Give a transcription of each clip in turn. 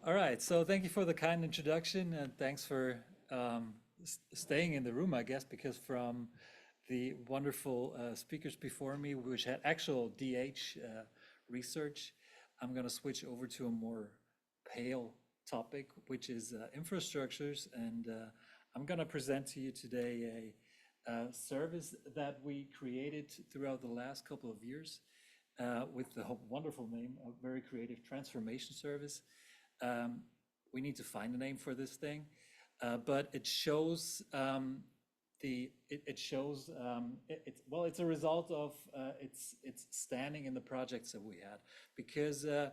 All right, so thank you for the kind introduction and thanks for staying in the room, I guess, because from the wonderful speakers before me, which had actual DH research, I'm going to switch over to a more pale topic, which is infrastructures. And I'm going to present to you today a service that we created throughout the last couple of years with the wonderful name, a very creative transformation service. We need to find a name for this thing, but it shows well, it's a result of its standing in the projects that we had, because the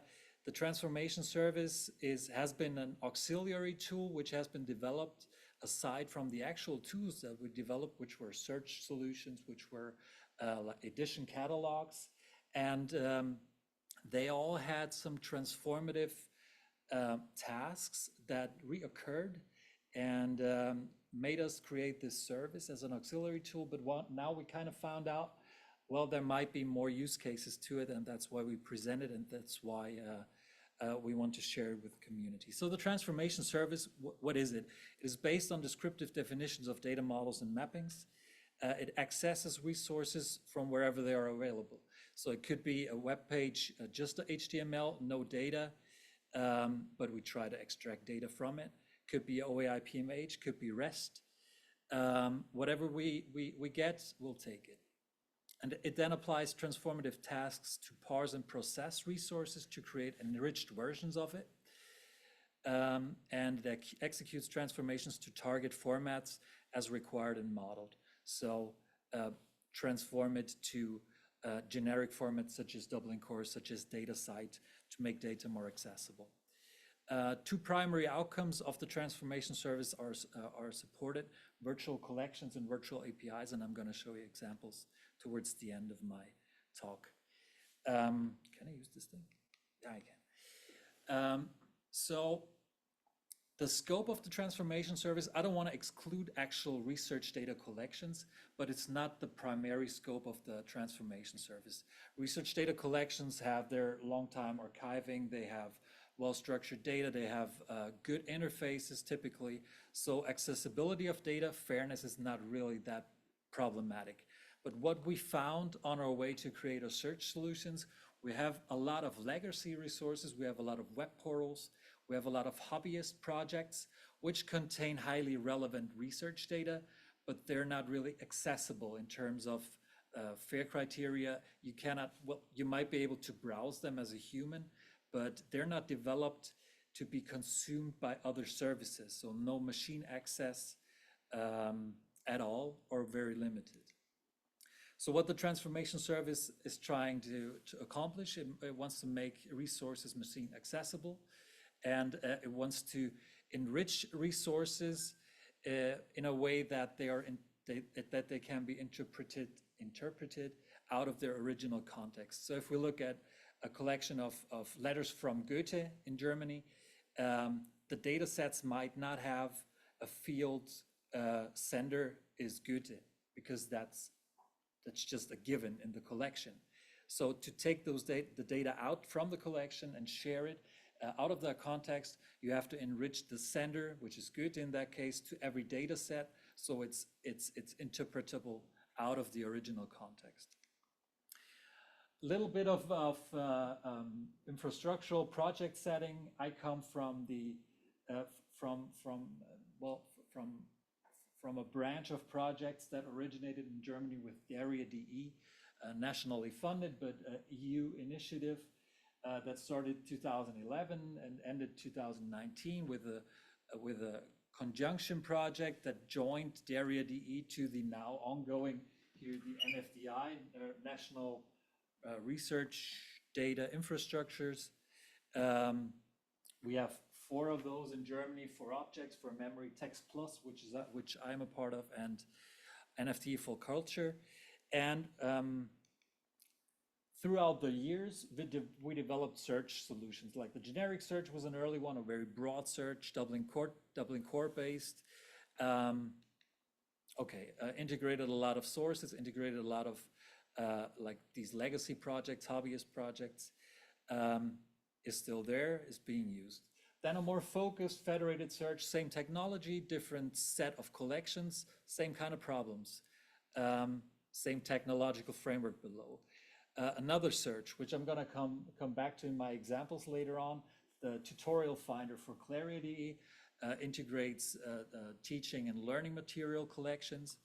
transformation service has been an auxiliary tool which has been developed aside from the actual tools that we developed, which were search solutions, which were like edition catalogs, and they all had some transformative tasks that reoccurred and made us create this service as an auxiliary tool. But now we kind of found out, well, there might be more use cases to it, and that's why we present it, and that's why we want to share it with the community. So the transformation service, what is it? It is based on descriptive definitions of data models and mappings. It accesses resources from wherever they are available. So it could be a web page, just the HTML, no data, but we try to extract data from it. Could be OAI PMH, could be REST. Whatever we get, we'll take it. And it then applies transformative tasks to parse and process resources to create enriched versions of it. And that executes transformations to target formats as required and modeled. So transform it to generic formats such as Dublin Core, such as DataCite, to make data more accessible. Two primary outcomes of the transformation service are supported: virtual collections and virtual APIs, and I'm going to show you examples towards the end of my talk. Can I use this thing? Yeah, I can. So the scope of the transformation service, I don't want to exclude actual research data collections, but it's not the primary scope of the transformation service. Research data collections have their long time archiving, they have well-structured data, they have good interfaces typically, so accessibility of data, fairness is not really that problematic. But what we found on our way to create our search solutions, we have a lot of legacy resources, we have a lot of web portals, we have a lot of hobbyist projects which contain highly relevant research data, but they're not really accessible in terms of fair criteria. You cannot, well, you might be able to browse them as a human, but they're not developed to be consumed by other services. So no machine access at all, or very limited. So what the transformation service is trying to accomplish, it wants to make resources machine accessible, and it wants to enrich resources in a way that they can be interpreted out of their original context. So if we look at a collection of letters from Goethe in Germany, the data sets might not have a field sender is Goethe, because that's just a given in the collection. So to take the data out from the collection and share it out of that context, you have to enrich the sender, which is Goethe in that case, to every data set, so it's interpretable out of the original context. Little bit of infrastructural project setting. I come from the from a branch of projects that originated in Germany with Area DE, nationally funded, but EU initiative that started 2011 and ended 2019 with a conjunction project that joined Area DE to the now ongoing here, the NFDI, National Research Data Infrastructures. We have 4 of those in Germany: for objects, for memory, Text Plus, which I'm a part of, and NFT for culture. And throughout the years, we developed search solutions. Like the generic search was an early one, a very broad search, Dublin Core based. Integrated a lot of sources, integrated a lot of like these legacy projects, hobbyist projects, is still there, is being used. Then a more focused federated search, same technology, different set of collections, same kind of problems, same technological framework below. Another search, which I'm going to come back to in my examples later on, the tutorial finder for Clarity integrates teaching and learning material collections,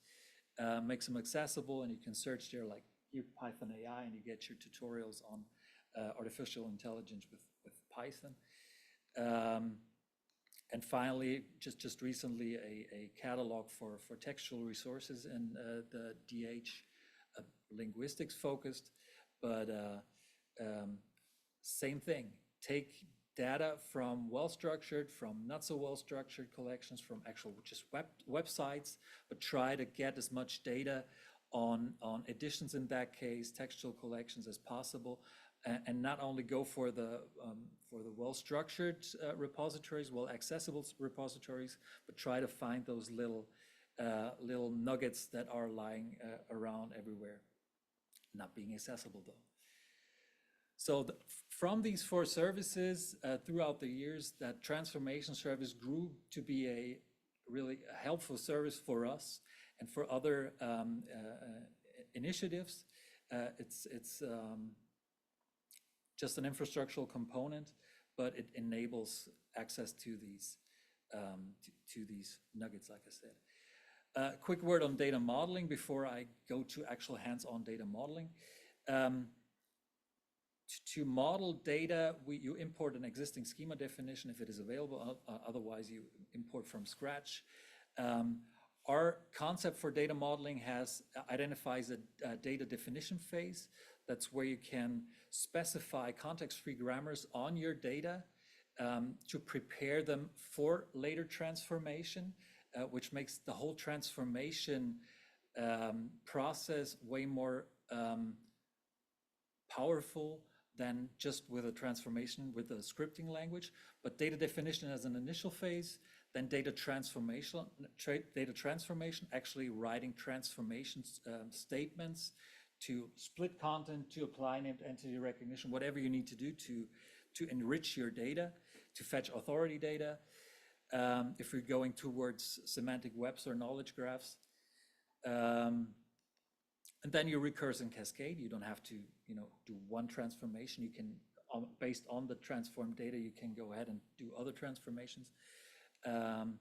makes them accessible, and you can search there like here Python AI, and you get your tutorials on artificial intelligence with Python. And finally, just recently, a catalog for textual resources in the DH linguistics focused, but same thing. Take data from well-structured, from not so well-structured collections, from actual just websites, but try to get as much data on editions in that case, textual collections as possible, and not only go for the well-structured repositories, well-accessible repositories, but try to find those little nuggets that are lying around everywhere, not being accessible though. So from these 4 services throughout the years, that transformation service grew to be a really helpful service for us and for other initiatives. It's just an infrastructural component, but it enables access to these nuggets, like I said. Quick word on data modeling before I go to actual hands-on data modeling. To model data, you import an existing schema definition if it is available, otherwise you import from scratch. Our concept for data modeling identifies a data definition phase. That's where you can specify context-free grammars on your data to prepare them for later transformation, which makes the whole transformation process way more powerful than just with a transformation with a scripting language. But data definition as an initial phase, then data transformation, actually writing transformation statements to split content, to apply named entity recognition, whatever you need to do to enrich your data, to fetch authority data. If you're going towards semantic webs or knowledge graphs. And then you recurse and cascade. You don't have to, do one transformation. You can, based on the transformed data, you can go ahead and do other transformations. And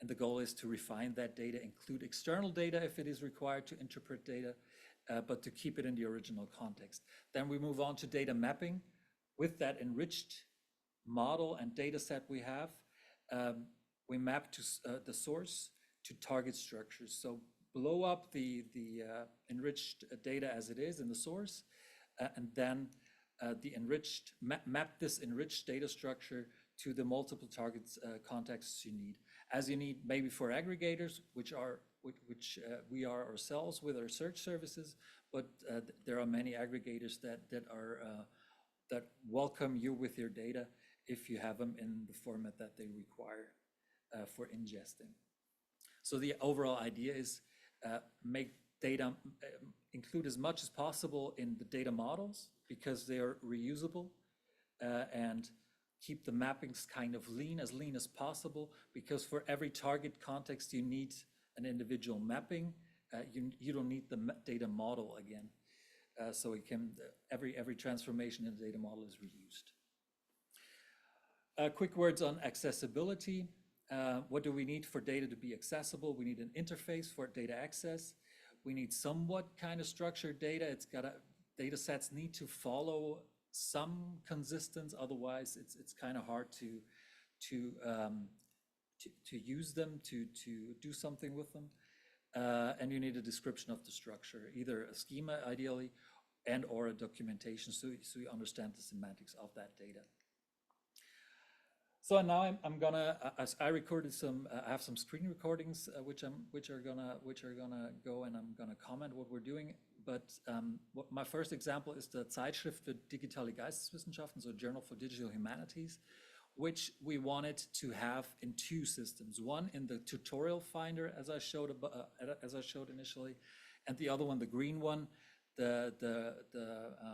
the goal is to refine that data, include external data if it is required to interpret data, but to keep it in the original context. Then we move on to data mapping. With that enriched model and data set we have, we map to the source to target structures. So blow up the enriched data as it is in the source, and then the enriched map this enriched data structure to the multiple targets contexts you need. As you need maybe for aggregators, which we are ourselves with our search services, but there are many aggregators that welcome you with your data if you have them in the format that they require for ingesting. So the overall idea is make data, include as much as possible in the data models because they are reusable, and keep the mappings kind of as lean as possible, because for every target context you need an individual mapping. You don't need the data model again. So it can, every transformation in the data model is reused. Quick words on accessibility. What do we need for data to be accessible? We need an interface for data access. We need somewhat kind of structured data. Data sets need to follow some consistency, otherwise it's kind of hard to use them, to do something with them. And you need a description of the structure, either a schema ideally, and or a documentation, so you understand the semantics of that data. So now I'm gonna, I recorded I have some screen recordings which are gonna go, and I'm gonna comment what we're doing. But my first example is the Zeitschrift für digitale Geisteswissenschaften, so Journal for Digital Humanities, which we wanted to have in 2 systems. One in the tutorial finder, as I showed initially, and the other one, the green one, the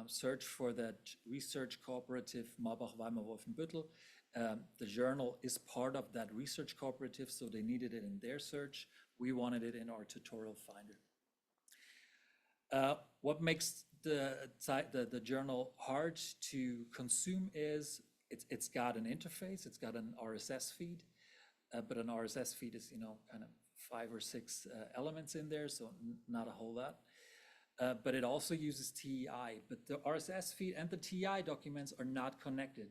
search for that research cooperative Marbach, Weimar, Wolfenbüttel, The journal is part of that research cooperative, so they needed it in their search. We wanted it in our tutorial finder. What makes the journal hard to consume is it's got an interface, it's got an RSS feed, but an RSS feed is, kind of 5 or 6 elements in there, so not a whole lot. But it also uses TEI, but the RSS feed and the TEI documents are not connected.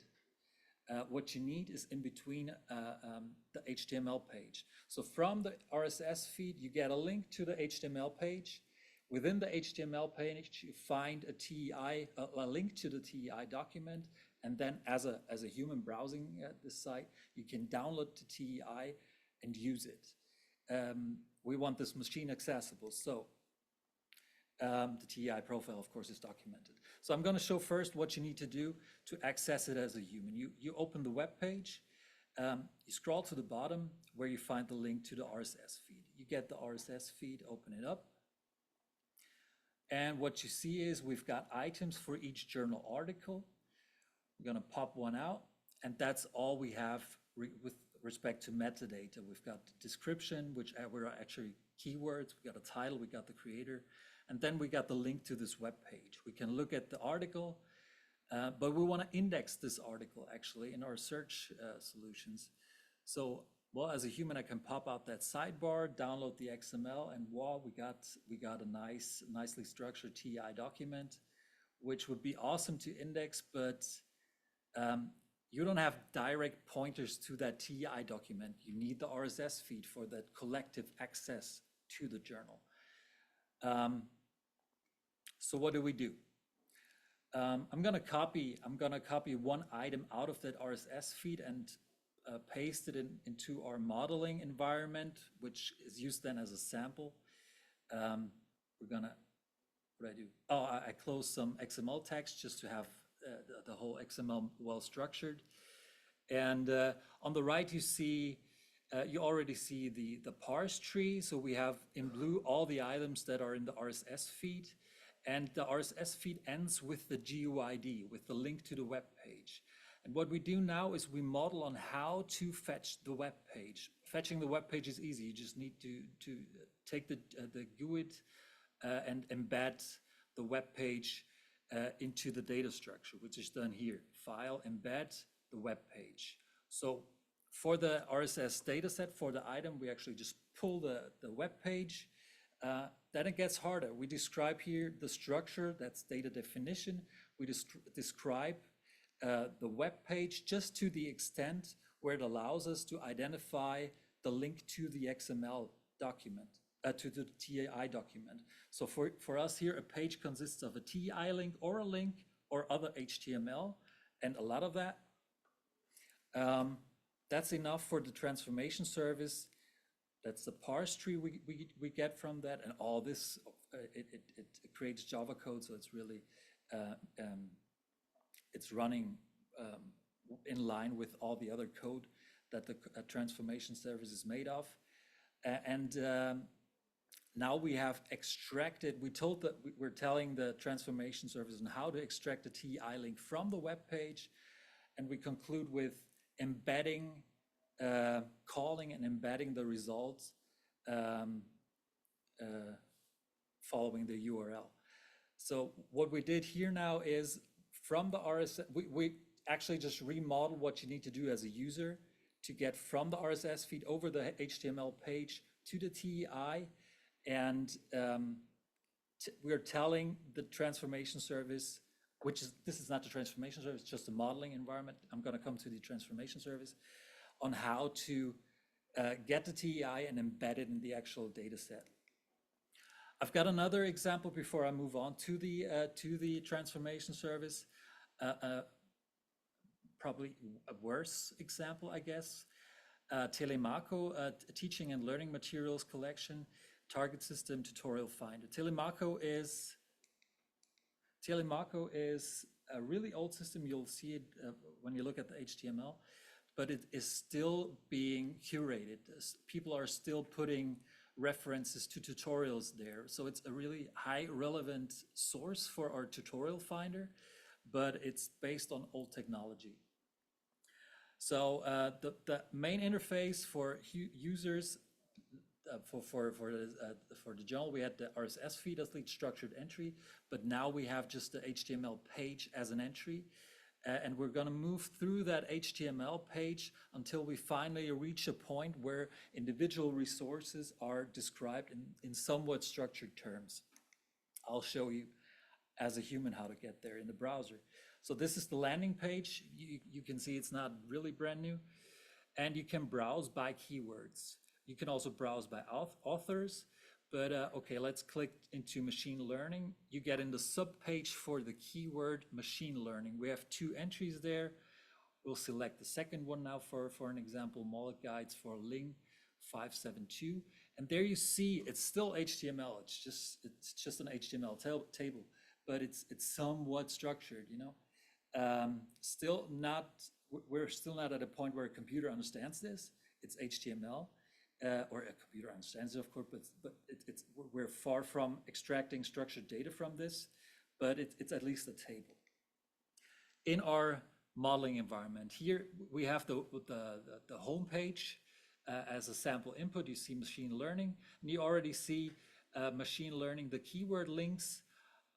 What you need is in between the HTML page. So from the RSS feed, you get a link to the HTML page. Within the HTML page, you find a TEI, a link to the TEI document, and then as a human browsing the site, you can download the TEI and use it. We want this machine accessible, so the TEI profile, of course, is documented. So I'm going to show first what you need to do to access it as a human. You open the web page, you scroll to the bottom where you find the link to the RSS feed. You get the RSS feed, open it up. And what you see is we've got items for each journal article. We're going to pop one out, and that's all we have with respect to metadata. We've got the description, which were actually keywords. We got a title, we got the creator, and then we got the link to this web page. We can look at the article, but we want to index this article actually in our search solutions. So, well, as a human, I can pop out that sidebar, download the XML, and wow, we got a nicely structured TEI document, which would be awesome to index, but you don't have direct pointers to that TEI document. You need the RSS feed for that collective access to the journal. So what do? I'm gonna copy one item out of that RSS feed and paste it into our modeling environment, which is used then as a sample. What do I do? Oh, I close some XML text just to have the whole XML well structured. And on the right, you already see the parse tree. So we have in blue all the items that are in the RSS feed. And the RSS feed ends with the GUID, with the link to the web page. And what we do now is we model on how to fetch the web page. Fetching the web page is easy. You just need to take the GUID and embed the web page into the data structure, which is done here. File, embed the web page. So for the RSS dataset for the item, we actually just pull the web page. Then it gets harder. We describe here the structure, that's data definition. We describe the web page just to the extent where it allows us to identify the link to the XML document, to the TEI document. So for us here, a page consists of a TEI link or other HTML, and a lot of that. That's enough for the transformation service. That's the parse tree we get from that, and all this, it creates Java code, so it's really, it's running in line with all the other code that the transformation service is made of. And now we have extracted, we're telling the transformation service on how to extract the TEI link from the web page, and we conclude with embedding, calling and embedding the results following the URL. So what we did here now is from the RSS, we actually just remodel what you need to do as a user to get from the RSS feed over the HTML page to the TEI, and we're telling the transformation service, this is not the transformation service, it's just a modeling environment. I'm going to come to the transformation service on how to get the TEI and embed it in the actual data set. I've got another example before I move on to the transformation service, probably a worse example, I guess. Telemaco, a teaching and learning materials collection, target system tutorial finder. Telemaco is a really old system. You'll see it when you look at the HTML, but it is still being curated. People are still putting references to tutorials there. So it's a really high relevant source for our tutorial finder, but it's based on old technology. So the main interface for users for the journal, we had the RSS feed as lead structured entry, but now we have just the HTML page as an entry. And we're going to move through that HTML page until we finally reach a point where individual resources are described in somewhat structured terms. I'll show you as a human how to get there in the browser. So this is the landing page. You can see it's not really brand new. And you can browse by keywords. You can also browse by authors. But okay, let's click into machine learning. You get in the subpage for the keyword machine learning. We have two entries there. We'll select the second one now for an example, Mollet Guides for Ling 572. And there you see it's still HTML. It's just an HTML table, but it's somewhat structured, you know. We're still not at a point where a computer understands this. It's HTML. Or a computer understands it, of course, but we're far from extracting structured data from this, but it's at least a table. In our modeling environment, here we have the home page as a sample input. You see machine learning, and you already see machine learning. The keyword links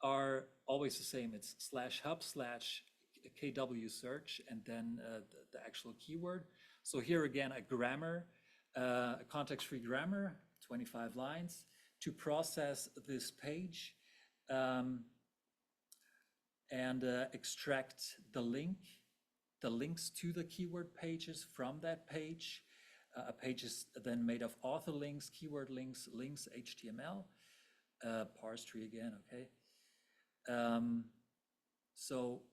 are always the same. It's /hub/KW search, and then the actual keyword. So here again, a grammar. A context-free grammar, 25 lines, to process this page and extract the links to the keyword pages from that page. A page is then made of author links, keyword links, HTML, parse tree again, okay? So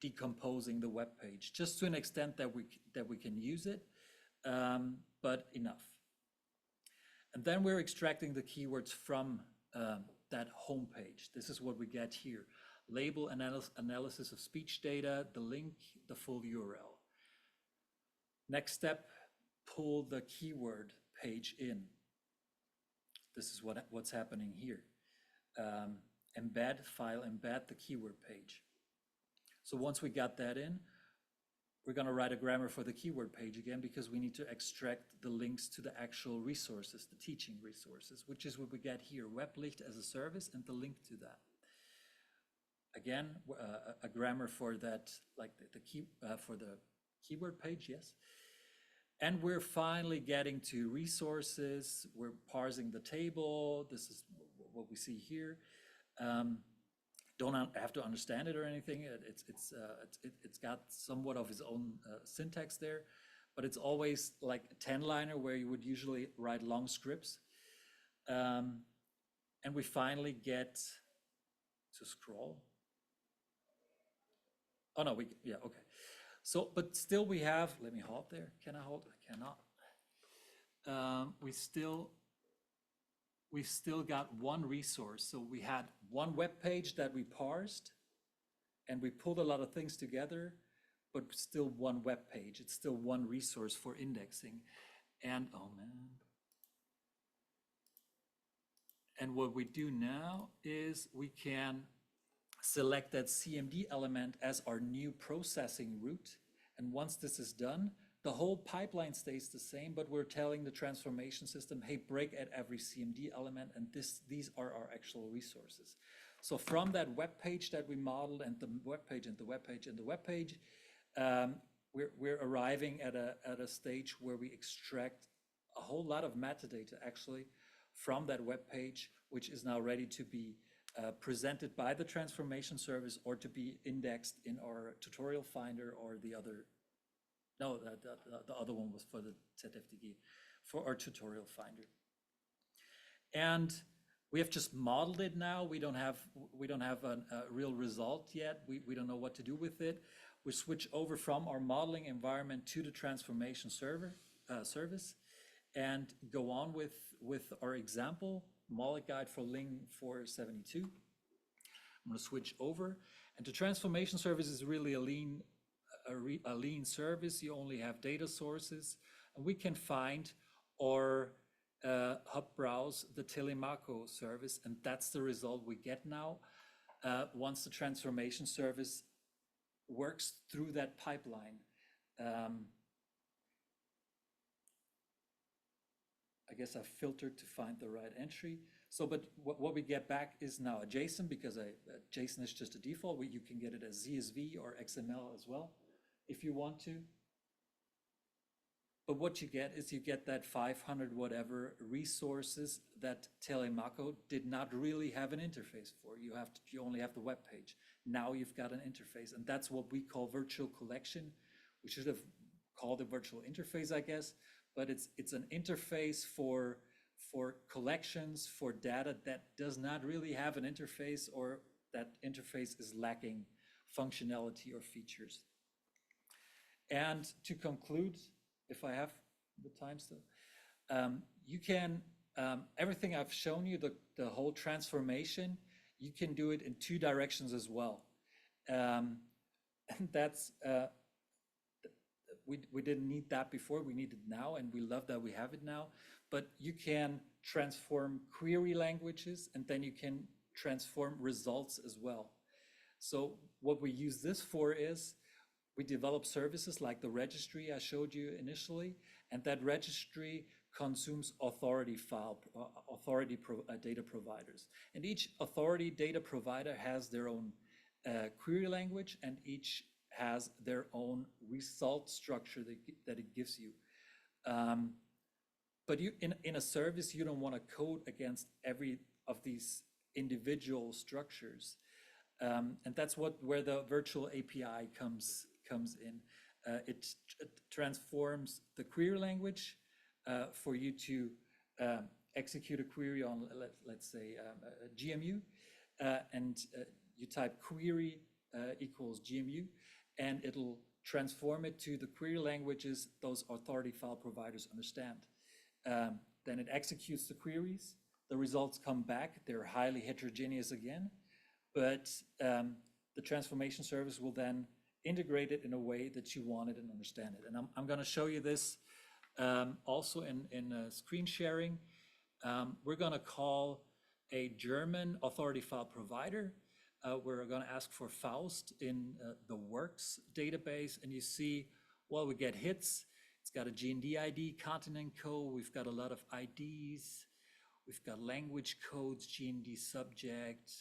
decomposing the web page, just to an extent that we can use it. But enough. And then we're extracting the keywords from that home page. This is what we get here. Label analysis of speech data, the link, the full URL. Next step, pull the keyword page in. This is what's happening here. Embed the keyword page. So once we got that in, we're going to write a grammar for the keyword page again, because we need to extract the links to the actual resources, the teaching resources, which is what we get here, Weblicht as a service and the link to that. Again, a grammar for that, like for the keyword page, yes. And we're finally getting to resources. We're parsing the table. This is what we see here. Don't have to understand it or anything. It's got somewhat of its own syntax there, but it's always like a 10-liner where you would usually write long scripts. And we finally get to scroll. Oh no, yeah, okay. So, but still we have, let me hold there. Can I hold? I cannot. We still got one resource. So we had one web page that we parsed and we pulled a lot of things together, but still one web page. It's still one resource for indexing. And oh man. And what we do now is we can select that CMD element as our new processing route. And once this is done, the whole pipeline stays the same, but we're telling the transformation system, hey, break at every CMD element, and these are our actual resources. So from that web page that we modeled, and the web page and the web page and the web page, we're arriving at a stage where we extract a whole lot of metadata actually from that web page, which is now ready to be presented by the transformation service or to be indexed in our tutorial finder or the other. No, the other one was for the ZFDG, for our tutorial finder. And we have just modeled it now. We don't have a real result yet. We don't know what to do with it. We switch over from our modeling environment to the transformation service and go on with our example, Mollet Guide for Ling 472. I'm going to switch over. And the transformation service is really a lean service. You only have data sources, and we can find or hub browse the Telemaco service, and that's the result we get now once the transformation service works through that pipeline. guess I've filtered to find the right entry. So, but what we get back is now a JSON, because JSON is just a default. You can get it as CSV or XML as well, if you want to. But what you get is you get that 500 whatever resources that Telemaco did not really have an interface for. You only have the web page. Now you've got an interface, and that's what we call virtual collection. We should have called it virtual interface, I guess, but it's an interface for collections, for data that does not really have an interface, or that interface is lacking functionality or features. And to conclude, if I have the time still, you can, everything I've shown you, the whole transformation, you can do it in two directions as well. And that's, we didn't need that before, we need it now, and we love that we have it now. But you can transform query languages, and then you can transform results as well. So what we use this for is, we develop services like the registry I showed you initially, and that registry consumes data providers. And each authority data provider has their own query language, and each has their own result structure that it gives you. But you, in a service, you don't want to code against every of these individual structures. And that's where the virtual API comes in. It transforms the query language for you to execute a query on, let's say, a GMU, and you type query equals GMU, and it'll transform it to the query languages those authority file providers understand. Then it executes the queries, the results come back, they're highly heterogeneous again, but the transformation service will then integrate it in a way that you want it and understand it. And I'm going to show you this also in screen sharing. We're going to call a German authority file provider. We're going to ask for Faust in the works database, and you see, well, we get hits. It's got a GND ID, continent code. We've got a lot of IDs. We've got language codes, GND subject,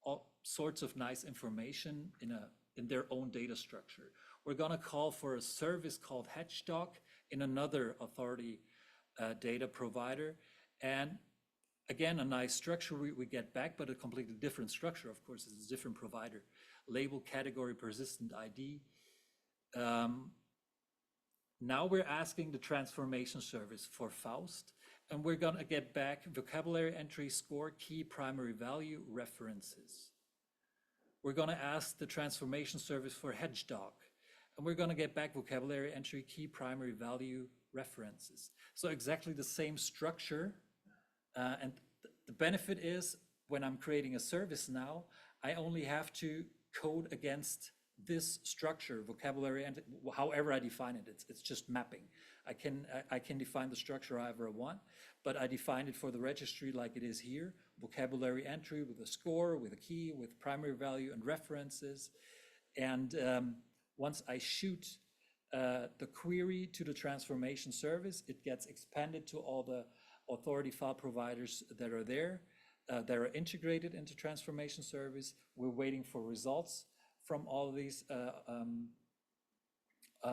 all sorts of nice information in their own data structure. We're going to call for a service called Hedgedog in another authority data provider. And again, a nice structure we get back, but a completely different structure, of course. It's a different provider. Label, category, persistent ID. Now we're asking the transformation service for Faust, and we're going to get back vocabulary entry, score, key, primary value, references. We're going to ask the transformation service for Hedgedog, and we're going to get back vocabulary entry, key, primary value, references. So exactly the same structure. And the benefit is, when I'm creating a service now, I only have to code against this structure, vocabulary, and however I define it. It's just mapping. I can define the structure however I want, but I define it for the registry like it is here: vocabulary entry with a score, with a key, with primary value and references. And once I shoot the query to the transformation service, it gets expanded to all the authority file providers that are there, that are integrated into transformation service. We're waiting for results from all of these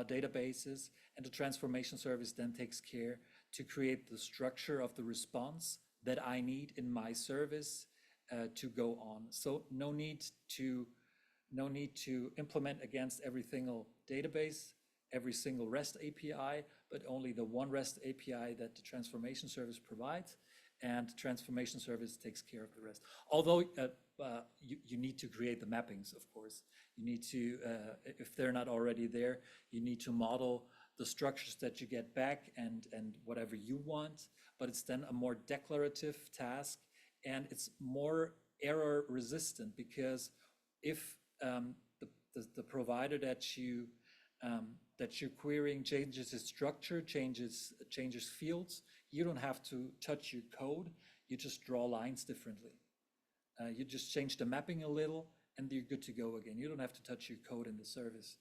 databases, and the transformation service then takes care to create the structure of the response that I need in my service to go on. So no need to implement against every single database, every single REST API, but only the one REST API that the transformation service provides, and the transformation service takes care of the rest. Although you need to create the mappings, of course. You need to, if they're not already there, you need to model the structures that you get back and whatever you want, but it's then a more declarative task, and it's more error resistant, because if the provider that you're querying changes its structure, changes fields, you don't have to touch your code. You just draw lines differently. You just change the mapping a little, and you're good to go again. You don't have to touch your code in the service.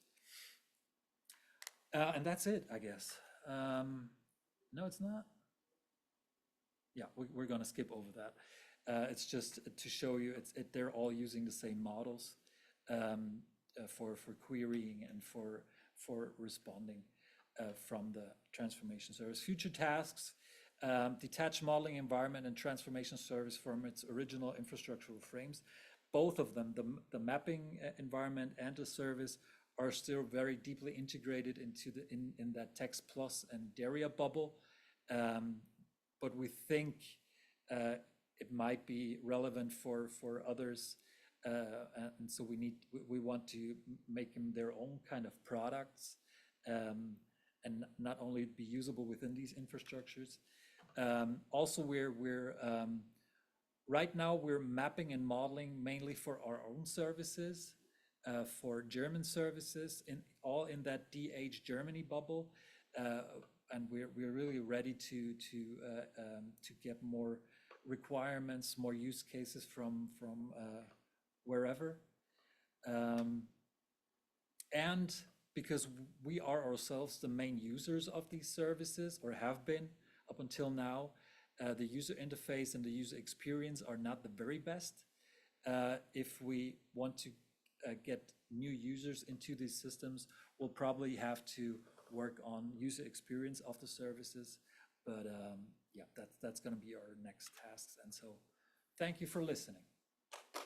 And that's it, I guess. No, it's not. yeah, we're going to skip over that. It's just to show you they're all using the same models for querying and for responding from the transformation service. Future tasks, detach modeling environment and transformation service from its original infrastructural frames. Both of them, the mapping environment and the service, are still very deeply integrated into in that Text Plus and Daria bubble. But we think it might be relevant for others. And so we want to make them their own kind of products, and not only be usable within these infrastructures. Also, right now we're mapping and modeling mainly for our own services, for German services, all in that DH Germany bubble, and we're really ready to get more requirements, more use cases from wherever, and because we are ourselves the main users of these services, or have been up until now, the user interface and the user experience are not the very best. If we want to get new users into these systems, we'll probably have to work on user experience of the services. But yeah, that's going to be our next tasks. And so thank you for listening.